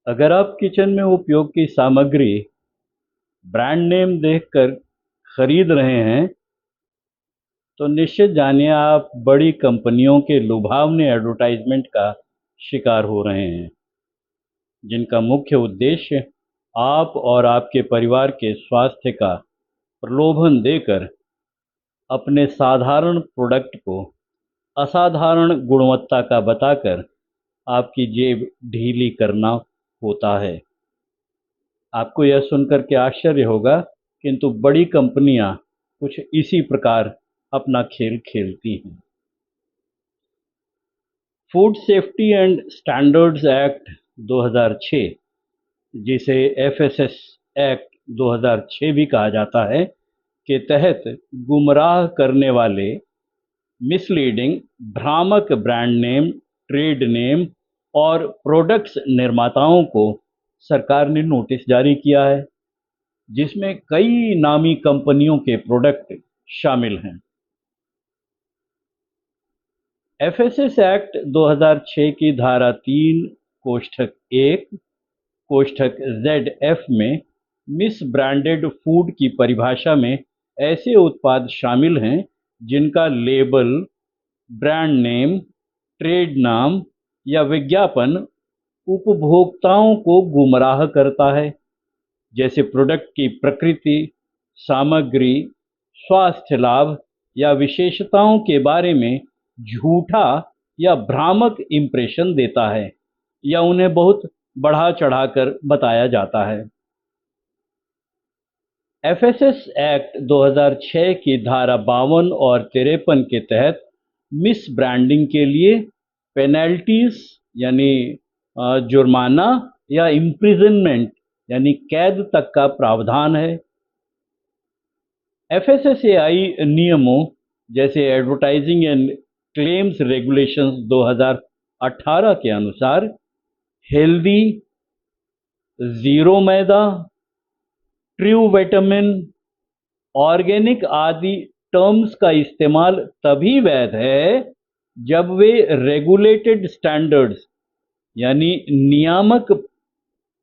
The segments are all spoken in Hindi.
अगर आप किचन में उपयोग की सामग्री ब्रांड नेम देखकर खरीद रहे हैं, तो निश्चित जानिए आप बड़ी कंपनियों के लुभावने एडवर्टाइजमेंट का शिकार हो रहे हैं, जिनका मुख्य उद्देश्य आप और आपके परिवार के स्वास्थ्य का प्रलोभन देकर अपने साधारण प्रोडक्ट को असाधारण गुणवत्ता का बताकर आपकी जेब ढीली करना होता है। आपको यह सुनकर के आश्चर्य होगा, किंतु बड़ी कंपनियां कुछ इसी प्रकार अपना खेल खेलती हैं। Food safety and standards act 2006, जिसे एफएसएस एक्ट 2006 भी कहा जाता है, के तहत गुमराह करने वाले मिसलीडिंग भ्रामक ब्रांड नेम, ट्रेड नेम और प्रोडक्ट्स निर्माताओं को सरकार ने नोटिस जारी किया है, जिसमें कई नामी कंपनियों के प्रोडक्ट शामिल हैं। एफएसएस एक्ट 2006 की धारा 3 कोष्ठक 1 कोष्ठक ZF में मिस ब्रांडेड फूड की परिभाषा में ऐसे उत्पाद शामिल हैं जिनका लेबल, ब्रांड नेम, ट्रेड नाम या विज्ञापन उपभोक्ताओं को गुमराह करता है, जैसे प्रोडक्ट की प्रकृति, सामग्री, स्वास्थ्य लाभ या विशेषताओं के बारे में झूठा या भ्रामक इंप्रेशन देता है या उन्हें बहुत बढ़ा चढ़ाकर बताया जाता है। एफएसएस एक्ट 2006 की धारा 52 और 53 के तहत मिस ब्रांडिंग के लिए पेनल्टीज यानी जुर्माना या इम्प्रिजनमेंट यानी कैद तक का प्रावधान है। एफएसएसएआई नियमों जैसे एडवर्टाइजिंग एंड क्लेम्स रेगुलेशंस 2018 के अनुसार हेल्दी, जीरो मैदा, ट्रू विटामिन, ऑर्गेनिक आदि टर्म्स का इस्तेमाल तभी वैध है जब वे रेगुलेटेड स्टैंडर्ड्स यानी नियामक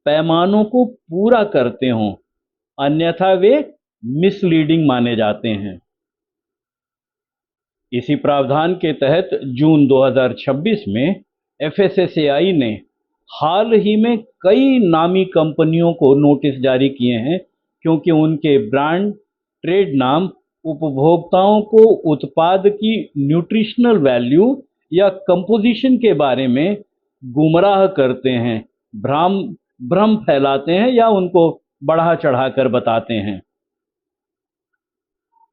पैमानों को पूरा करते हों, अन्यथा वे मिसलीडिंग माने जाते हैं। इसी प्रावधान के तहत जून 2026 में एफएसएसएआई ने हाल ही में कई नामी कंपनियों को नोटिस जारी किए हैं, क्योंकि उनके ब्रांड, ट्रेड नाम उपभोक्ताओं को उत्पाद की न्यूट्रिशनल वैल्यू या कंपोजिशन के बारे में गुमराह करते हैं, भ्रम फैलाते हैं या उनको बढ़ा चढ़ाकर बताते हैं।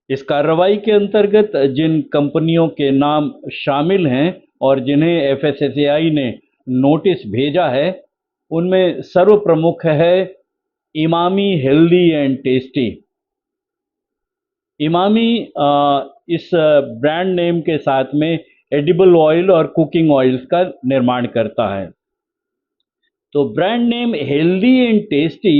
इस कार्रवाई के अंतर्गत जिन कंपनियों के नाम शामिल हैं और जिन्हें एफएसएसएआई ने नोटिस भेजा है, उनमें सर्वप्रमुख है Emami healthy and tasty. Emami इस ब्रांड नेम के साथ में एडिबल ऑयल और कुकिंग ऑयल्स का निर्माण करता है। तो brand name healthy and tasty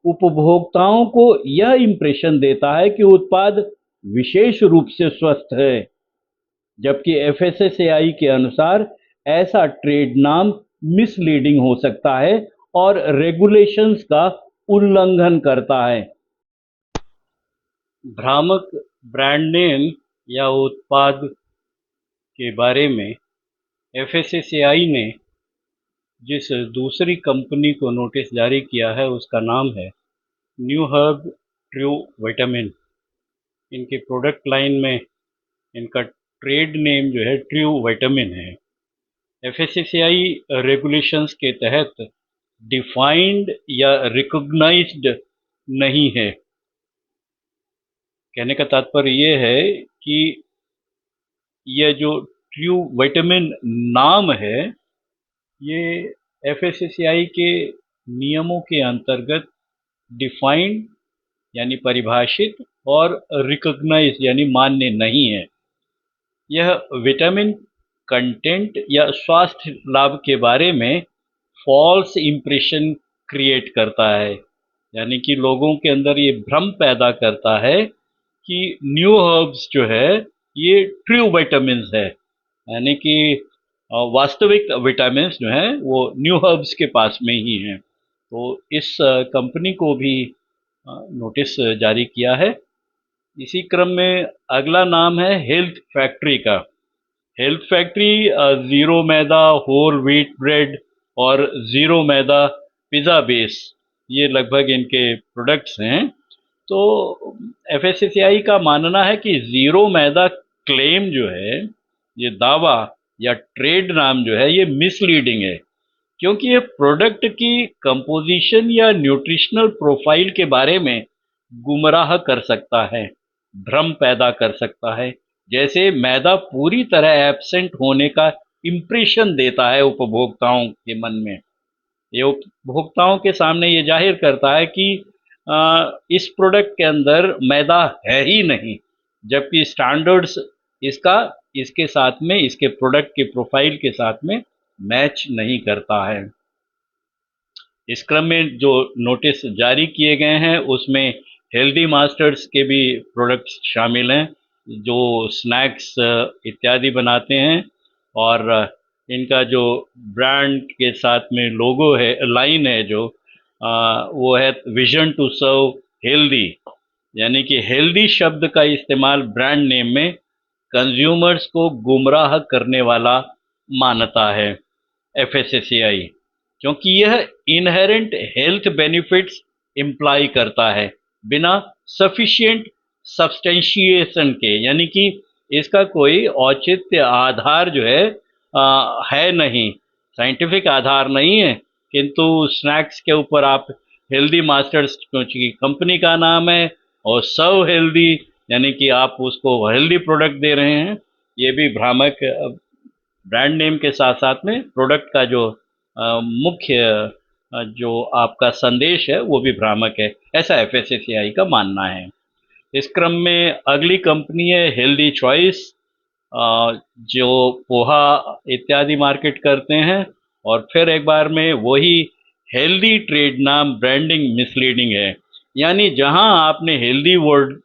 उपभोक्ताओं को यह इंप्रेशन देता है कि उत्पाद विशेष रूप से स्वस्थ है, जबकि एफएसएसएआई के अनुसार ऐसा ट्रेड नाम मिसलीडिंग हो सकता है और रेगुलेशंस का उल्लंघन करता है। भ्रामक ब्रांड नेम या उत्पाद के बारे में एफएसएसएआई ने जिस दूसरी कंपनी को नोटिस जारी किया है, उसका नाम है न्यू हर्ब ट्रू विटामिन। इनके प्रोडक्ट लाइन में इनका ट्रेड नेम जो है ट्रू विटामिन है। एफएसएसएआई रेगुलेशंस के तहत डिफाइंड या रिकॉग्नाइज्ड नहीं है। कहने का तात्पर्य ये है कि यह जो ट्रू विटामिन नाम है, ये एफएसएसएआई के नियमों के अंतर्गत डिफाइंड यानी परिभाषित और रिकॉग्नाइज यानी मान्य नहीं है। यह विटामिन कंटेंट या स्वास्थ्य लाभ के बारे में फॉल्स इंप्रेशन क्रिएट करता है, यानी कि लोगों के अंदर ये भ्रम पैदा करता है कि न्यू हर्ब्स जो है ये ट्रू विटामिन्स है, यानी कि वास्तविक विटामिन्स जो हैं वो न्यू हर्ब्स के पास में ही हैं। तो इस कंपनी को भी नोटिस जारी किया है। इसी क्रम में अगला नाम है हेल्थ फैक्ट्री का। हेल्थ फैक्ट्री ज़ीरो मैदा होल व्हीट ब्रेड और ज़ीरो मैदा पिज़्ज़ा बेस, ये लगभग इनके प्रोडक्ट्स हैं। तो एफएससीआई का मानना है कि ज़ीरो मैदा क्लेम जो है, ये दावा या ट्रेड नाम जो है, ये मिसलीडिंग है, क्योंकि ये प्रोडक्ट की कंपोजिशन या न्यूट्रिशनल प्रोफाइल के बारे में गुमराह कर सकता है, भ्रम पैदा कर सकता है। जैसे मैदा पूरी तरह एब्सेंट होने का इम्प्रेशन देता है उपभोक्ताओं के मन में। ये उपभोक्ताओं के सामने ये जाहिर करता है कि इस प्रोडक्ट के अंदर मैदा है ही नहीं, जबकि स्टैंडर्ड्स इसका इसके साथ में, इसके प्रोडक्ट के प्रोफाइल के साथ में मैच नहीं करता है। इस क्रम में जो नोटिस जारी किए गए हैं उसमें हेल्दी मास्टर्स के भी प्रोडक्ट्स शामिल हैं, जो स्नैक्स इत्यादि बनाते हैं। और इनका जो ब्रांड के साथ में लोगो है, लाइन है जो, वो है विजन टू सर्व हेल्दी, यानी कि हेल्दी शब्द का इस्तेमाल ब्रांड नेम में कंज्यूमर्स को गुमराह करने वाला मानता है एफएससीआई, क्योंकि यह इनहेरेंट हेल्थ बेनिफिट्स इम्प्लाई करता है बिना सफिशिएंट सब्सटेंशिएशन के, यानी कि इसका कोई औचित्य आधार जो है नहीं, साइंटिफिक आधार नहीं है। किंतु स्नैक्स के ऊपर आप हेल्दी मास्टर्स, क्योंकि कंपनी का नाम है, और सर्व हेल्दी, यानी कि आप उसको हेल्दी प्रोडक्ट दे रहे हैं, ये भी भ्रामक, ब्रांड नेम के साथ साथ में प्रोडक्ट का जो मुख्य जो आपका संदेश है वो भी भ्रामक है, ऐसा एफएससीआई का मानना है। इस क्रम में अगली कंपनी है हेल्दी चॉइस, जो पोहा इत्यादि मार्केट करते हैं, और फिर एक बार में वही हेल्दी ट्रेड नाम ब्रांडिंग मिसलीडिंग है, यानी जहां आपने हेल्दी वर्ड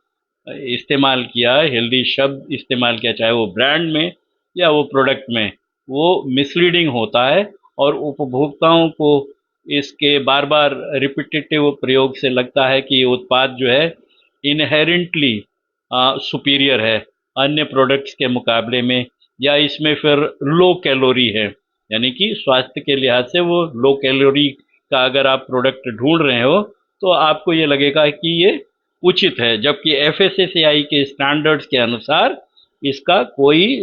इस्तेमाल किया है, हेल्दी शब्द इस्तेमाल किया, चाहे वो ब्रांड में या वो प्रोडक्ट में, वो मिसलीडिंग होता है और उपभोक्ताओं को इसके बार बार रिपीटेटिव प्रयोग से लगता है कि ये उत्पाद जो है इनहेरेंटली सुपीरियर है अन्य प्रोडक्ट्स के मुकाबले में, या इसमें फिर लो कैलोरी है, यानी कि स्वास्थ्य के लिहाज से वो लो कैलोरी का अगर आप प्रोडक्ट ढूंढ रहे हो तो आपको ये लगेगा कि ये उचित है, जबकि एफएससीआई के स्टैंडर्ड्स के अनुसार इसका कोई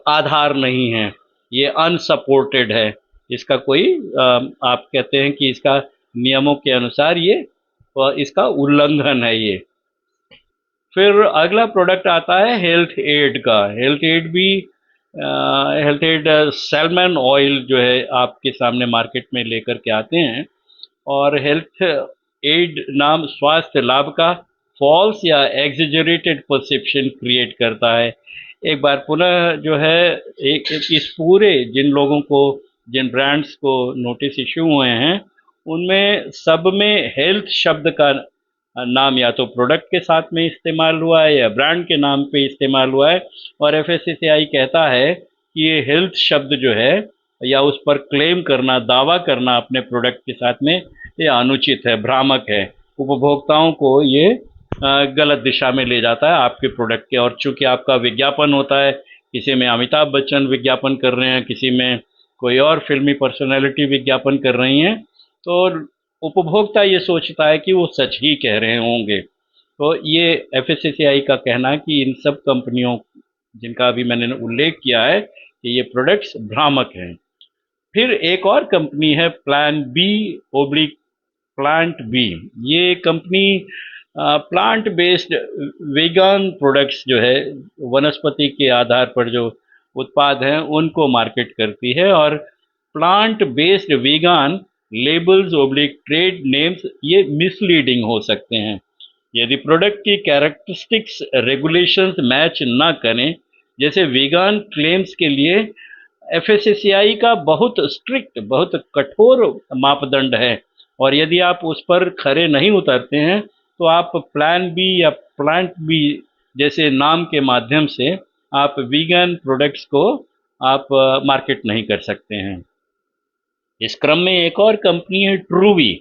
आधार नहीं है, ये अनसपोर्टेड है, इसका कोई आप कहते हैं कि इसका नियमों के अनुसार ये इसका उल्लंघन है ये। फिर अगला प्रोडक्ट आता है हेल्थ एड का। हेल्थ एड सैल्मन ऑयल जो है आपके सामने मार्केट में लेकर के आते हैं, और हेल्थ एड नाम स्वास्थ्य लाभ का फॉल्स या एग्जेजरेटेड परसेप्शन क्रिएट करता है। एक बार पुनः जो है, इस पूरे जिन ब्रांड्स को नोटिस इशू हुए हैं उनमें सब में हेल्थ शब्द का नाम या तो प्रोडक्ट के साथ में इस्तेमाल हुआ है या ब्रांड के नाम पे इस्तेमाल हुआ है, और एफएससीआई कहता है कि ये हेल्थ शब्द जो है या उस पर क्लेम करना, दावा करना अपने प्रोडक्ट के साथ में, ये अनुचित है, भ्रामक है, उपभोक्ताओं को ये गलत दिशा में ले जाता है आपके प्रोडक्ट के। और चूंकि आपका विज्ञापन होता है, किसी में अमिताभ बच्चन विज्ञापन कर रहे हैं, किसी में कोई और फिल्मी पर्सनैलिटी विज्ञापन कर रही हैं, तो उपभोक्ता ये सोचता है कि वो सच ही कह रहे होंगे। तो ये एफएससीआई का कहना है कि इन सब कंपनियों जिनका अभी मैंने उल्लेख किया है कि ये प्रोडक्ट्स भ्रामक हैं। फिर एक और कंपनी है plan B oblique plant B. ये company plant based vegan products जो है, वनस्पति के आधार पर जो उत्पाद हैं उनको मार्केट करती है, और plant based vegan labels oblique trade names ये मिसलीडिंग हो सकते हैं यदि प्रोडक्ट की कैरेक्टरिस्टिक्स रेगुलेशंस मैच ना करें। जैसे वेगन क्लेम्स के लिए एफएससीआई का बहुत स्ट्रिक्ट, बहुत कठोर मापदंड है, और यदि आप उस पर खरे नहीं उतरते हैं तो आप प्लान बी या प्लांट बी जैसे नाम के माध्यम से आप वीगन प्रोडक्ट्स को आप मार्केट नहीं कर सकते हैं। इस क्रम में एक और कंपनी है ट्रूवी,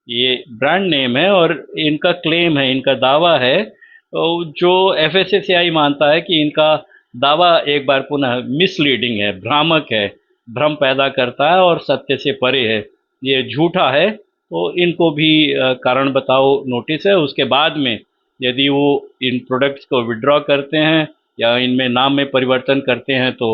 ये ब्रांड नेम है और इनका क्लेम है, इनका दावा है, जो एफएसएसएआई मानता है कि इनका दावा एक बार पुनः मिसलीडिंग है, भ्रामक है, भ्रम पैदा करता है और सत्य से परे है, ये झूठा है। तो इनको भी कारण बताओ नोटिस है। उसके बाद में यदि वो इन प्रोडक्ट्स को विड्रॉ करते हैं या इनमें नाम में परिवर्तन करते हैं तो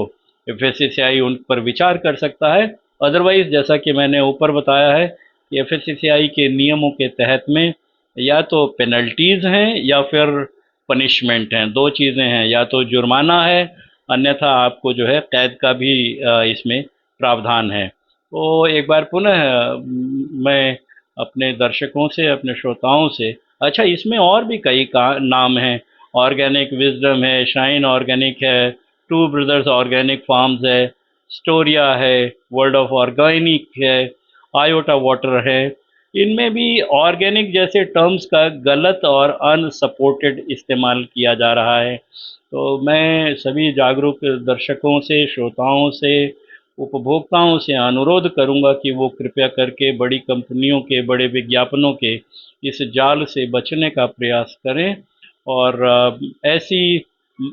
एफएससीआई उन पर विचार कर सकता है। अदरवाइज जैसा कि मैंने ऊपर बताया है कि एफएससीआई के नियमों के तहत में या तो पेनल्टीज हैं या फिर पनिशमेंट हैं, दो चीज़ें हैं, या तो जुर्माना है अन्यथा आपको जो है कैद का भी इसमें प्रावधान है। तो एक बार पुनः मैं अपने दर्शकों से, अपने श्रोताओं से, अच्छा इसमें और भी कई का नाम हैं, ऑर्गेनिक विजडम है, शाइन ऑर्गेनिक है, टू ब्रदर्स ऑर्गेनिक फार्म्स है, स्टोरिया है, वर्ल्ड ऑफ ऑर्गेनिक है, आयोटा वाटर है। इनमें भी ऑर्गेनिक जैसे टर्म्स का गलत और अनसपोर्टेड इस्तेमाल किया जा रहा है। तो मैं सभी जागरूक दर्शकों से, श्रोताओं से, उपभोक्ताओं से अनुरोध करूंगा कि वो कृपया करके बड़ी कंपनियों के, बड़े विज्ञापनों के इस जाल से बचने का प्रयास करें और ऐसी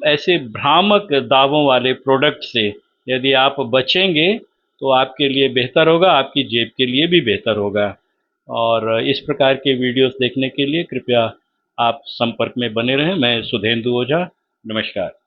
ऐसे भ्रामक दावों वाले प्रोडक्ट से यदि आप बचेंगे तो आपके लिए बेहतर होगा, आपकी जेब के लिए भी बेहतर होगा। और इस प्रकार के वीडियोस देखने के लिए कृपया आप संपर्क में बने रहें। मैं सुधेंदु ओझा, नमस्कार।